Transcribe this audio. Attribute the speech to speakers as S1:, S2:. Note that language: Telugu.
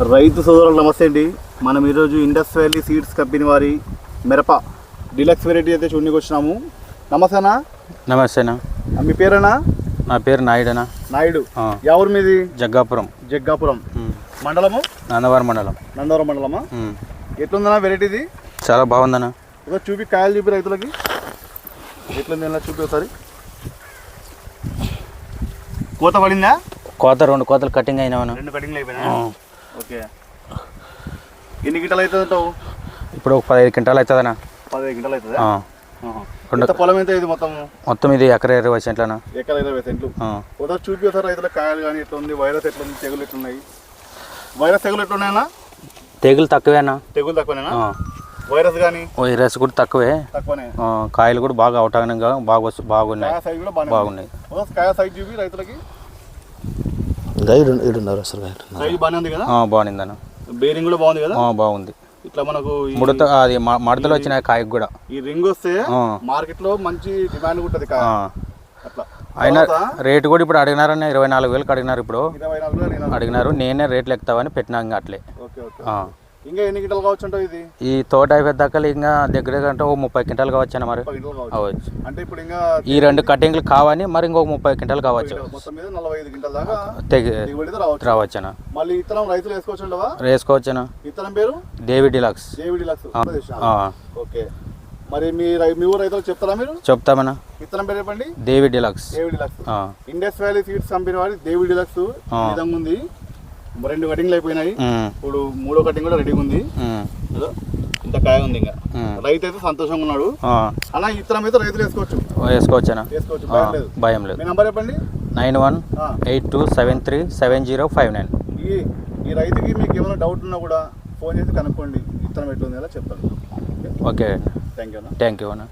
S1: రైతు సోదరులకు నమస్తే అండి. మనం ఈరోజు ఇండస్ వ్యాలీ సీడ్స్ కంపెనీ వారి మిరప డిలక్స్ వెరైటీ అయితే చూడడానికి వచ్చినాము. నమస్తే అన్న.
S2: నమస్తే అన్న.
S1: మీ పేరేనా?
S2: నా పేరు నాయుడు.
S1: నాయుడు. ఎవరు మీది?
S2: జగ్గాపురం.
S1: జగ్గాపురం మండలము?
S2: నందవరం మండలం.
S1: నందవరం మండలమా? ఎట్లుందన్నా వెరైటీది?
S2: చాలా బాగుందన్న.
S1: ఒకసారి చూపి, కాయలు చూపి రైతులకి ఎట్లుంది ఎలా చూపి ఒకసారి. కోత పడిందా?
S2: కోత 2 కోతలు కటింగ్ అయినావన్నా.
S1: 2 కటింగ్లు అయిపోయినా? ఓకే. ఎన్ని గింటలు అవుతుంది అంటావు?
S2: ఇప్పుడు 15 క్వింటాలు అవుతుందన్నా.
S1: 15 గింటలు అవుతుందా? పొలం ఎంత ఇది మొత్తం?
S2: మొత్తం ఇది ఎకరా 20 సెంట్లనా?
S1: ఎకరా 20 సెంట్లు. ఒకసారి చూపి ఒకసారి రైతుల కాయలు కానీ ఎట్లా ఉంది, వైరస్ ఎట్లా ఉంది, తెగులు ఎట్లున్నాయి? వైరస్ తెగులు ఎట్లున్నాయన్నా?
S2: తెగులు తక్కువే అన్న.
S1: తెగులు తక్కువేనా? వైరస్ కానీ?
S2: వైరస్ కూడా తక్కువే.
S1: తక్కువనే.
S2: కాయలు కూడా బాగా అవటానంగా బాగున్నాయి.
S1: సైజ్ కూడా
S2: బాగున్నాయి.
S1: కాయ సైజ్ చూపి రైతులకి. సైజ్ బాగానే ఉంది కదా?
S2: బాగుంది అన్న.
S1: బేరింగ్ కూడా బాగుంది కదా?
S2: బాగుంది.
S1: ఇట్లా మనకు
S2: ముడత అది మడతలు వచ్చినాయి కాయకు కూడా.
S1: ఈ రింగ్ వస్తే మార్కెట్ లో మంచి డిమాండ్ ఉంటుంది కాయ. అట్లా
S2: అయినా రేటు కూడా ఇప్పుడు అడిగినారన్న 24,000 అడిగినారు. ఇప్పుడు
S1: 24,000
S2: అడిగినారు. నేనే రేట్లు ఎక్కుతావని పెట్టినా ఇంకా అట్లే.
S1: ఇంకా ఎన్ని గింటలు కావచ్చు అంటావు ఇది?
S2: ఈ తోట అయిపోద్దాక ఇంకా దగ్గర అంటే 30 క్వింటాలు కావచ్చు అన్న. మరి అవ్వచ్చు.
S1: అంటే ఇప్పుడు ఇంకా
S2: ఈ 2 కటింగ్లు కావని మరి ఇంకొక 30 క్వింటాలు కావచ్చు.
S1: మొత్తం మీద 45 గింటల దాకా
S2: రావచ్చు అన్న.
S1: మళ్ళీ ఇత్తనం రైతులు వేసుకోవచ్చు.
S2: వేసుకోవచ్చు అన్న.
S1: ఇత్తనం పేరు
S2: David deluxe.
S1: David deluxe. Okay. మరి మీ ఊరు రైతులకు చెప్తారా మీరు?
S2: చెప్తామన్నా.
S1: ఇత్తనం పేరు చెప్పండి.
S2: David deluxe.
S1: David deluxe. Indus valley seeds company వారి డేవిడ్ డిలక్స్ విధంగా ఉంది. 2 కటింగ్లు అయిపోయినాయి. ఇప్పుడు 3వ కటింగ్ కూడా రెడీగా ఉంది. ఇంత కాయ ఉంది. ఇంకా రైతు అయితే సంతోషంగా ఉన్నాడు. అలా ఇతరం అయితే రైతులు వేసుకోవచ్చు. వేసుకోవచ్చు.
S2: భయం లేదు.
S1: మీ నంబర్ చెప్పండి.
S2: 9182737059.
S1: ఈ రైతుకి మీకు ఏమైనా డౌట్ ఉన్నా కూడా ఫోన్ చేసి కనుక్కోండి. ఇతరం ఎట్లుంది అలా చెప్తాను.
S2: ఓకే.
S1: థ్యాంక్ యూ
S2: అన్న.